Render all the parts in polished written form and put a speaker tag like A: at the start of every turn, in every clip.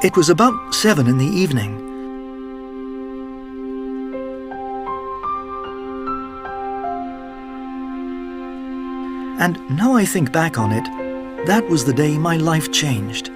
A: It was about 7 in the evening. And now I think back on it, that was the day my life changed.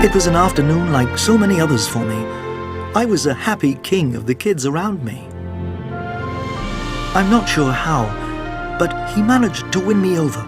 A: It was an afternoon like so many others for me. I was a happy king of the kids around me. I'm not sure how, but he managed to win me over.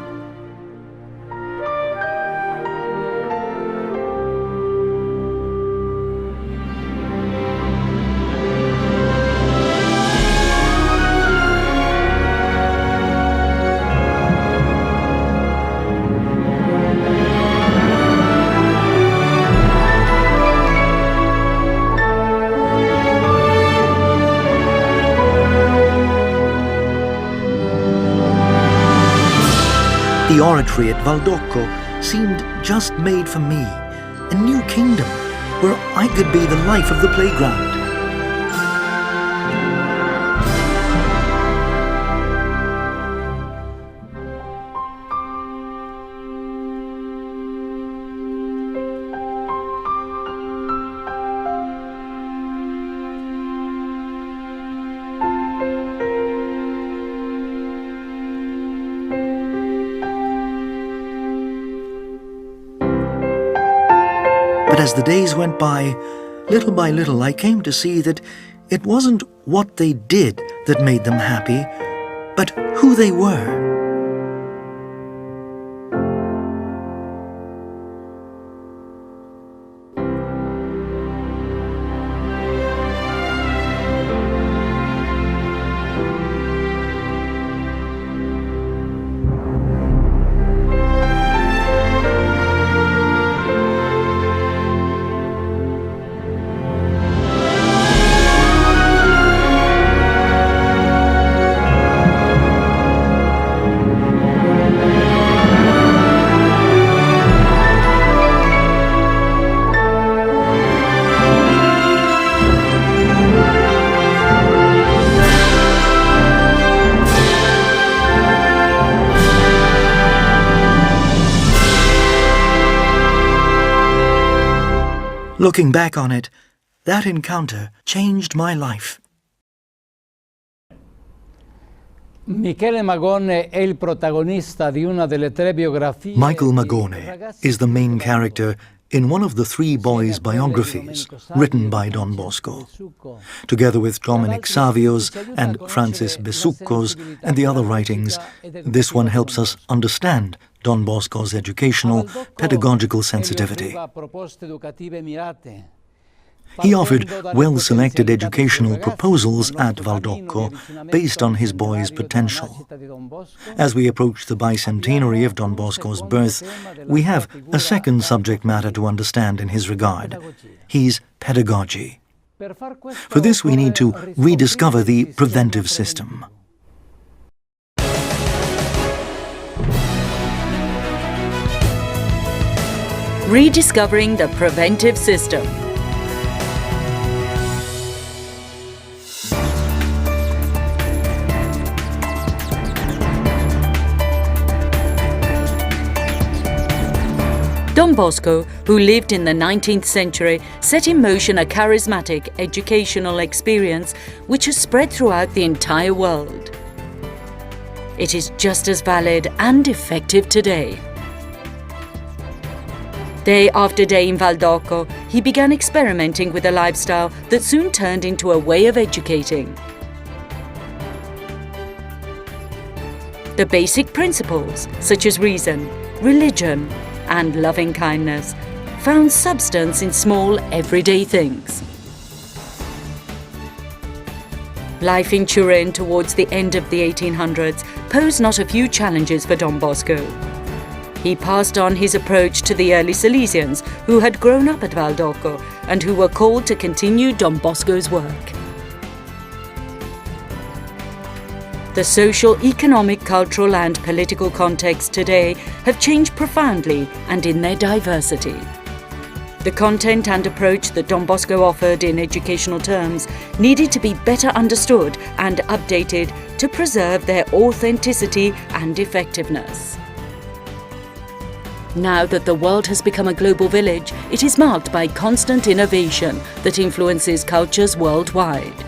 A: The oratory at Valdocco seemed just made for me, a new kingdom where I could be the life of the playground. But as the days went by little I came to see that it wasn't what they did that made them happy, but who they were. Looking back on it, that encounter changed my life.
B: Michele Magone è il protagonista di una delle 3 biografie.
A: Michael Magone is the main character in one of the 3 boys' biographies written by Don Bosco, together with Dominic Savio's and Francis Besucco's and the other writings. This one helps us understand Don Bosco's educational, pedagogical sensitivity. He offered well-selected educational proposals at Valdocco based on his boy's potential. As we approach the bicentenary of Don Bosco's birth, we have a second subject matter to understand in his regard. He's pedagogy. For this, we need to rediscover the preventive system.
C: Rediscovering the preventive system. Don Bosco, who lived in the 19th century, set in motion a charismatic educational experience which has spread throughout the entire world. It is just as valid and effective today. Day after day in Valdocco, he began experimenting with a lifestyle that soon turned into a way of educating. The basic principles, such as reason, religion, and loving kindness, found substance in small, everyday things. Life in Turin towards the end of the 1800s posed not a few challenges for Don Bosco. He passed on his approach to the early Salesians who had grown up at Valdocco and who were called to continue Don Bosco's work. The social, economic, cultural and political context today have changed profoundly and in their diversity. The content and approach that Don Bosco offered in educational terms needed to be better understood and updated to preserve their authenticity and effectiveness. Now that the world has become a global village, it is marked by constant innovation that influences cultures worldwide.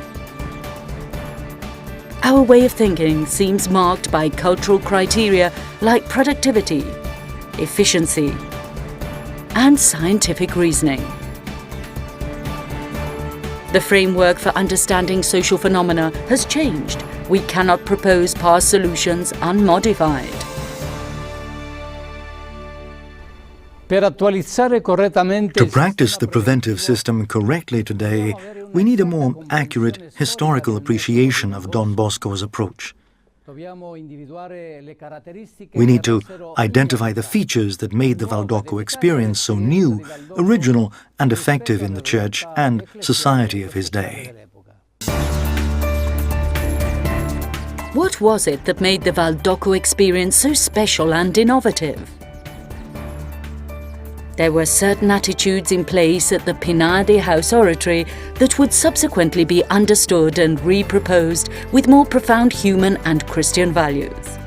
C: Our way of thinking seems marked by cultural criteria like productivity, efficiency, and scientific reasoning. The framework for understanding social phenomena has changed. We cannot propose past solutions unmodified.
A: To practice the preventive system correctly today, we need a more accurate historical appreciation of Don Bosco's approach. We need to identify the features that made the Valdocco experience so new, original, and effective in the Church and society of his day.
C: What was it that made the Valdocco experience so special and innovative? There were certain attitudes in place at the Pinade House Oratory that would subsequently be understood and reproposed with more profound human and Christian values.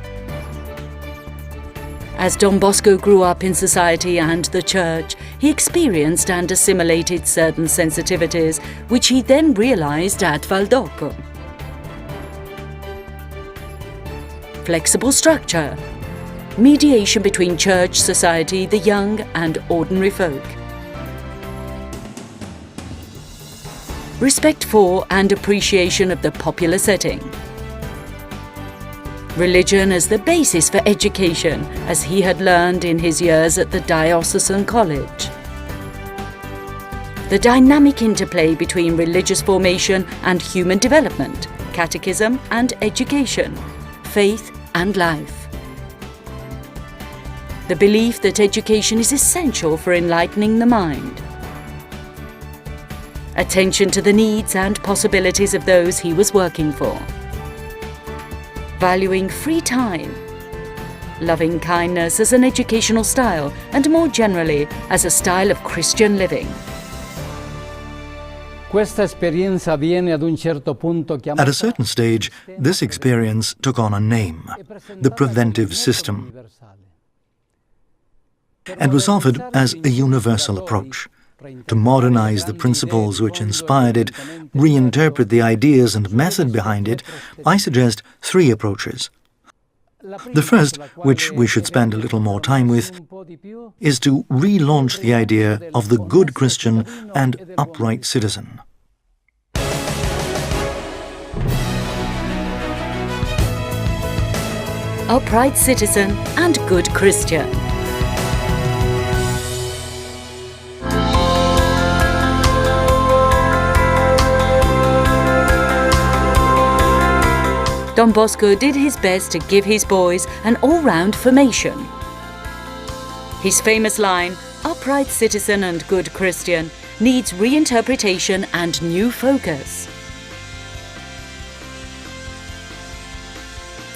C: As Don Bosco grew up in society and the Church, he experienced and assimilated certain sensitivities which he then realized at Valdocco. Flexible structure, mediation between church, society, the young and ordinary folk. Respect for and appreciation of the popular setting. Religion as the basis for education, as he had learned in his years at the diocesan college. The dynamic interplay between religious formation and human development, catechism and education, faith and life. The belief that education is essential for enlightening the mind. Attention to the needs and possibilities of those he was working for. Valuing free time. Loving kindness as an educational style and more generally as a style of Christian living.
A: At a certain stage, this experience took on a name, the preventive system, and was offered as a universal approach. To modernize the principles which inspired it, reinterpret the ideas and method behind it, I suggest three approaches. The first, which we should spend a little more time with, is to relaunch the idea of the good Christian and upright citizen.
C: Upright citizen and good Christian. Don Bosco did his best to give his boys an all-round formation. His famous line, upright citizen and good Christian, needs reinterpretation and new focus.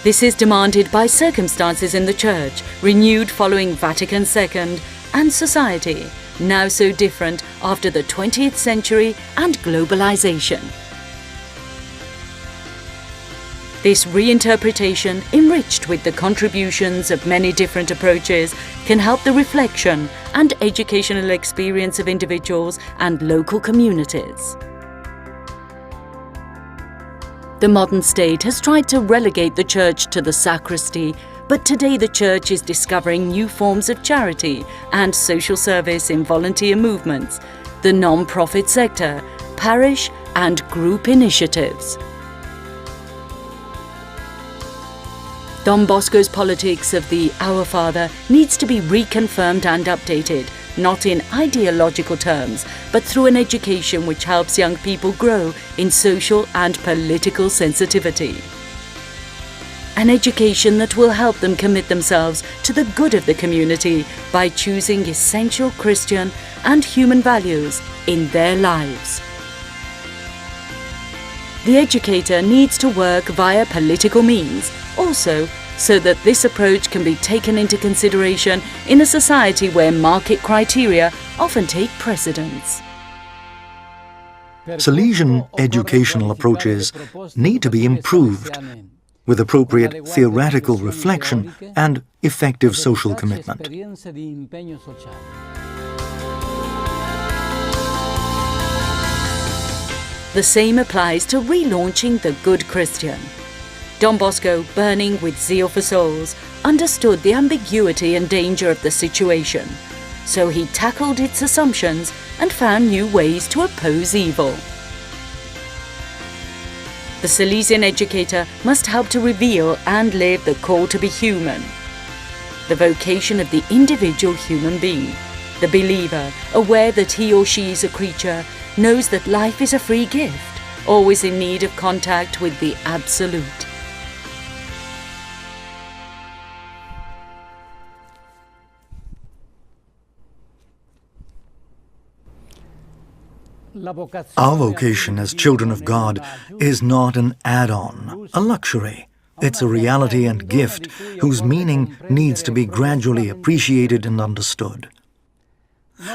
C: This is demanded by circumstances in the Church, renewed following Vatican II, and society, now so different after the 20th century and globalization. This reinterpretation, enriched with the contributions of many different approaches, can help the reflection and educational experience of individuals and local communities. The modern state has tried to relegate the Church to the sacristy, but today the Church is discovering new forms of charity and social service in volunteer movements, the non-profit sector, parish and group initiatives. Don Bosco's politics of the Our Father needs to be reconfirmed and updated, not in ideological terms, but through an education which helps young people grow in social and political sensitivity. an education that will help them commit themselves to the good of the community by choosing essential Christian and human values in their lives. The educator needs to work via political means also, so that this approach can be taken into consideration in a society where market criteria often take precedence.
A: Salesian educational approaches need to be improved with appropriate theoretical reflection and effective social commitment.
C: The same applies to relaunching the good Christian. Don Bosco, burning with zeal for souls, understood the ambiguity and danger of the situation, so he tackled its assumptions and found new ways to oppose evil. The Salesian educator must help to reveal and live the call to be human, the vocation of the individual human being. The believer, aware that he or she is a creature, knows that life is a free gift, always in need of contact with the Absolute.
A: Our vocation as children of God is not an add-on, a luxury. It's a reality and gift whose meaning needs to be gradually appreciated and understood.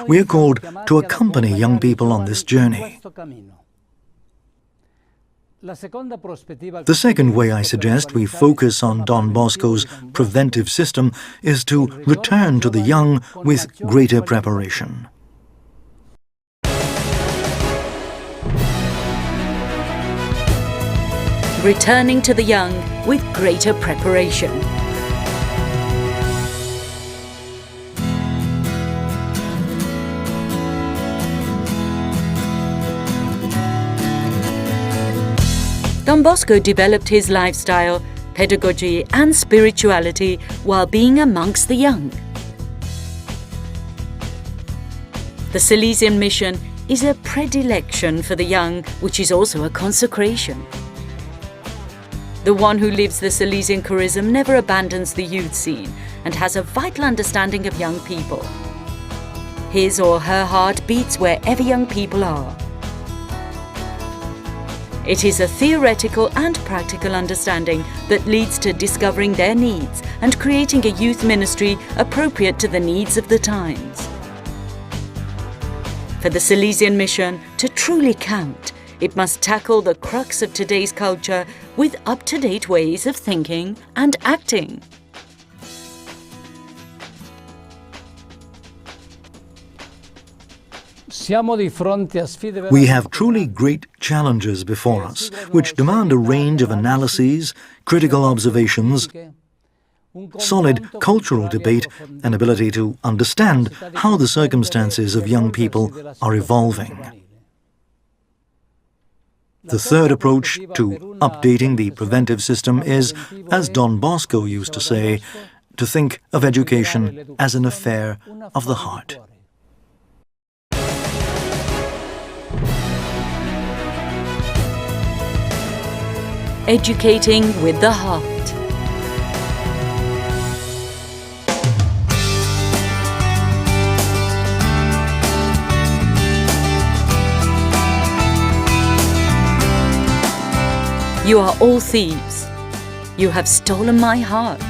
A: We are called to accompany young people on this journey. The second way I suggest we focus on Don Bosco's preventive system is to return to the young with greater preparation.
C: Returning to the young with greater preparation. Don Bosco developed his lifestyle, pedagogy and spirituality while being amongst the young. The Salesian mission is a predilection for the young, which is also a consecration. The one who lives the Salesian charism never abandons the youth scene and has a vital understanding of young people. His or her heart beats wherever young people are. It is a theoretical and practical understanding that leads to discovering their needs and creating a youth ministry appropriate to the needs of the times. For the Salesian mission to truly count, it must tackle the crux of today's culture with up-to-date ways of thinking and acting.
A: We have truly great challenges before us, which demand a range of analyses, critical observations, solid cultural debate, and ability to understand how the circumstances of young people are evolving. The third approach to updating the preventive system is, as Don Bosco used to say, to think of education as an affair of the heart.
C: Educating with the heart. You are all thieves. You have stolen my heart,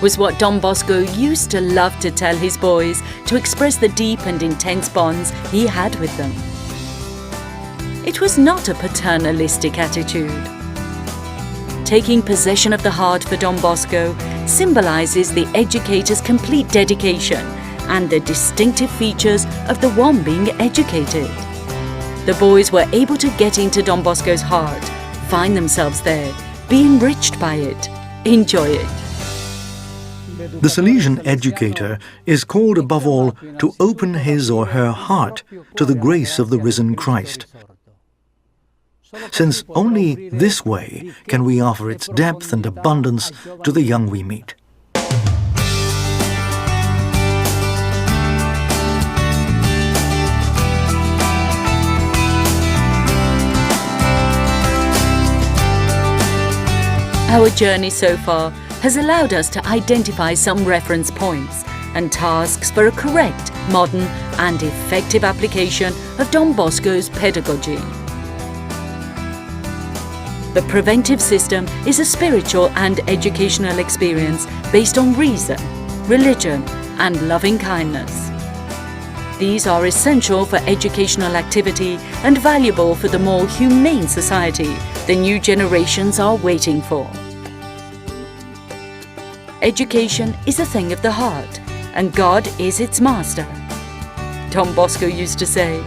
C: was what Don Bosco used to love to tell his boys to express the deep and intense bonds he had with them. It was not a paternalistic attitude. Taking possession of the heart for Don Bosco symbolizes the educator's complete dedication and the distinctive features of the one being educated. The boys were able to get into Don Bosco's heart, find themselves there, be enriched by it, enjoy it.
A: The Salesian educator is called above all to open his or her heart to the grace of the risen Christ, since only this way can we offer its depth and abundance to the young we meet.
C: Our journey so far has allowed us to identify some reference points and tasks for a correct, modern and effective application of Don Bosco's pedagogy. The preventive system is a spiritual and educational experience based on reason, religion and loving kindness. These are essential for educational activity and valuable for the more humane society the new generations are waiting for. Education is a thing of the heart, and God is its master. Don Bosco used to say,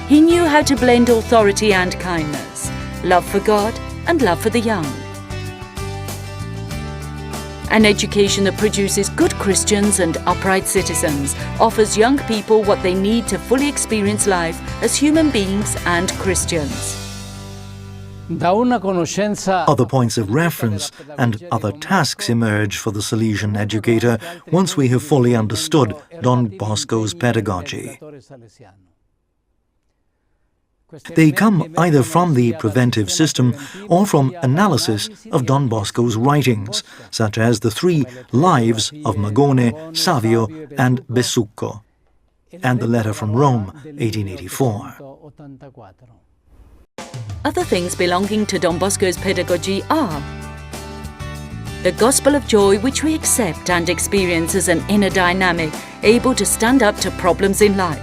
C: he knew how to blend authority and kindness, love for God and love for the young. An education that produces good Christians and upright citizens offers young people what they need to fully experience life as human beings and Christians.
A: Other points of reference and other tasks emerge for the Salesian educator once we have fully understood Don Bosco's pedagogy. They come either from the preventive system or from analysis of Don Bosco's writings, such as the 3 lives of Magone, Savio and Besucco, and the letter from Rome, 1884.
C: Other things belonging to Don Bosco's pedagogy are the gospel of joy, which we accept and experience as an inner dynamic able to stand up to problems in life.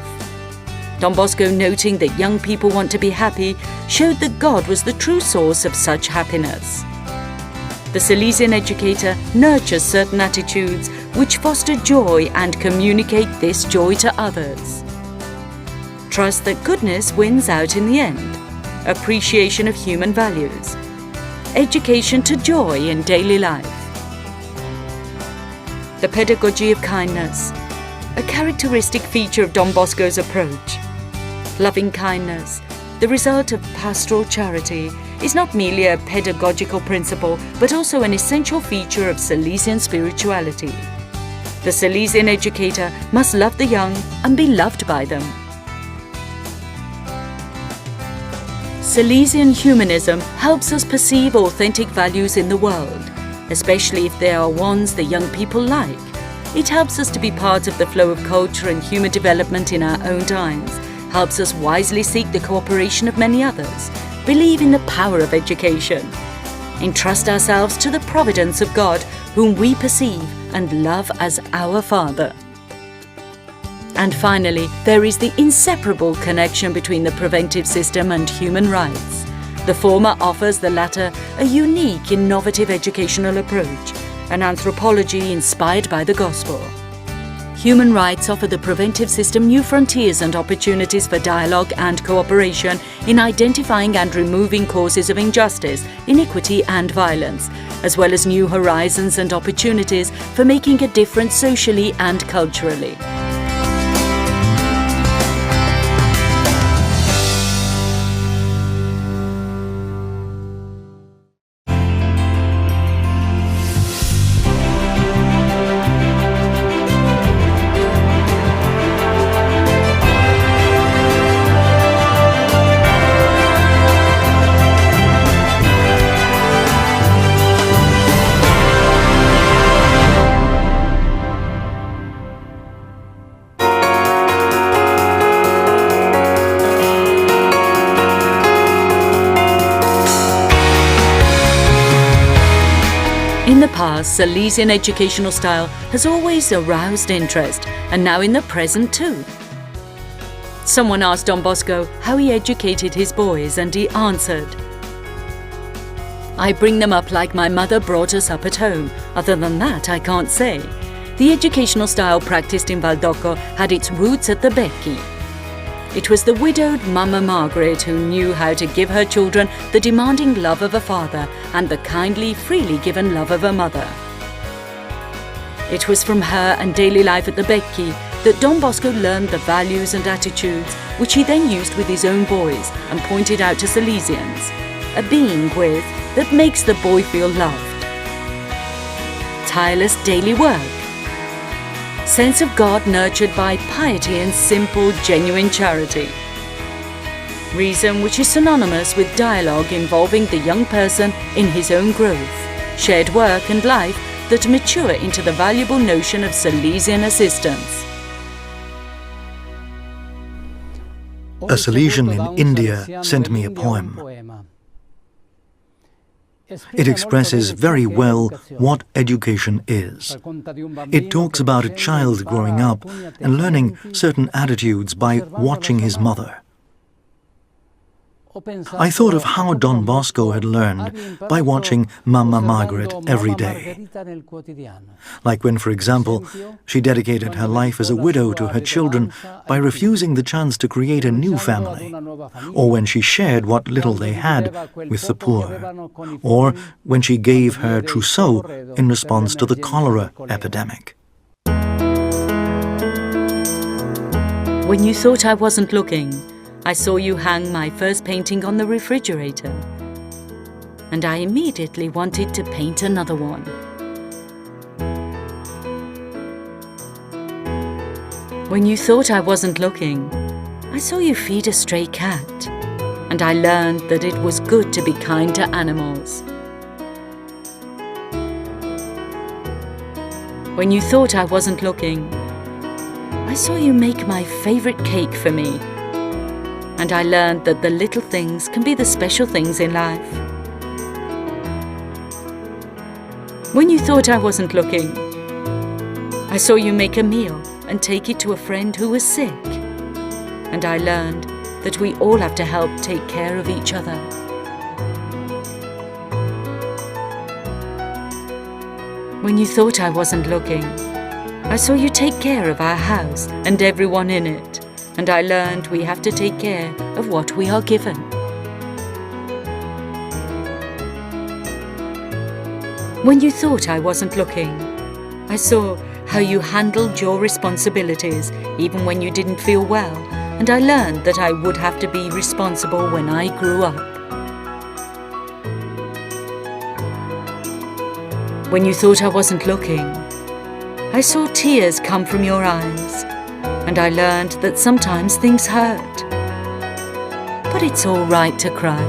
C: Don Bosco, noting that young people want to be happy, showed that God was the true source of such happiness. The Salesian educator nurtures certain attitudes which foster joy and communicate this joy to others. Trust that goodness wins out in the end. Appreciation of human values. Education to joy in daily life. The pedagogy of kindness, a characteristic feature of Don Bosco's approach. Loving kindness, the result of pastoral charity, is not merely a pedagogical principle but also an essential feature of Salesian spirituality. The Salesian educator must love the young and be loved by them. Salesian humanism helps us perceive authentic values in the world, especially if they are ones the young people like. It helps us to be part of the flow of culture and human development in our own times, helps us wisely seek the cooperation of many others, believe in the power of education, entrust ourselves to the providence of God, whom we perceive and love as our Father. And finally, there is the inseparable connection between the preventive system and human rights. The former offers the latter a unique, innovative educational approach, an anthropology inspired by the gospel. Human rights offer the preventive system new frontiers and opportunities for dialogue and cooperation in identifying and removing causes of injustice, iniquity and violence, as well as new horizons and opportunities for making a difference socially and culturally. In the past, Salesian educational style has always aroused interest, and now in the present too. Someone asked Don Bosco how he educated his boys, and he answered, "I bring them up like my mother brought us up at home. Other than that, I can't say." The educational style practiced in Valdocco had its roots at the Becchi. It was the widowed Mama Margaret who knew how to give her children the demanding love of a father and the kindly, freely given love of a mother. It was from her and daily life at the Becchi that Don Bosco learned the values and attitudes which he then used with his own boys and pointed out to Salesians, a being with that makes the boy feel loved. Tireless daily work. Sense of God nurtured by piety and simple, genuine charity. Reason which is synonymous with dialogue involving the young person in his own growth. shared work and life that mature into the valuable notion of Salesian assistance.
A: A Salesian in India sent me a poem. It expresses very well what education is. It talks about a child growing up and learning certain attitudes by watching his mother. I thought of how Don Bosco had learned by watching Mama Margaret every day. Like when, for example, she dedicated her life as a widow to her children by refusing the chance to create a new family, or when she shared what little they had with the poor, or when she gave her trousseau in response to the cholera epidemic.
C: When you thought I wasn't looking, I saw you hang my first painting on the refrigerator, and I immediately wanted to paint another one. When you thought I wasn't looking, I saw you feed a stray cat, and I learned that it was good to be kind to animals. When you thought I wasn't looking, I saw you make my favorite cake for me, and I learned that the little things can be the special things in life. When you thought I wasn't looking, I saw you make a meal and take it to a friend who was sick, and I learned that we all have to help take care of each other. When you thought I wasn't looking, I saw you take care of our house and everyone in it, and I learned we have to take care of what we are given. When you thought I wasn't looking, I saw how you handled your responsibilities even when you didn't feel well, and I learned that I would have to be responsible when I grew up. When you thought I wasn't looking, I saw tears come from your eyes, and I learned that sometimes things hurt, but it's all right to cry.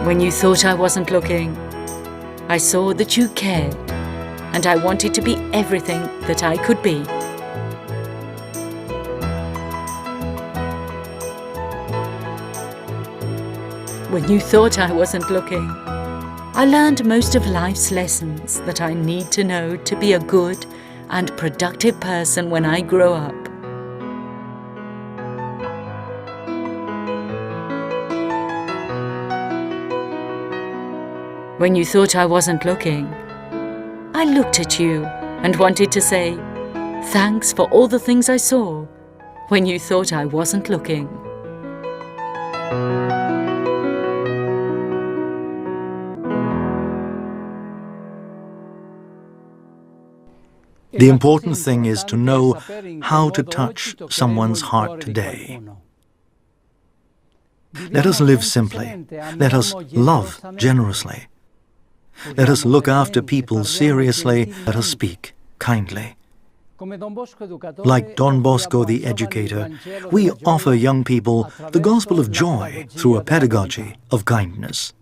C: When you thought I wasn't looking, I saw that you cared, and I wanted to be everything that I could be. When you thought I wasn't looking, I learned most of life's lessons that I need to know to be a good and productive person when I grow up. When you thought I wasn't looking, I looked at you and wanted to say, thanks for all the things I saw when you thought I wasn't looking.
A: The important thing is to know how to touch someone's heart today. Let us live simply. Let us love generously. Let us look after people seriously. Let us speak kindly. Like Don Bosco the educator, we offer young people the gospel of joy through a pedagogy of kindness.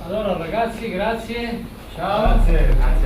B: Allora ragazzi, grazie. Ciao. Grazie.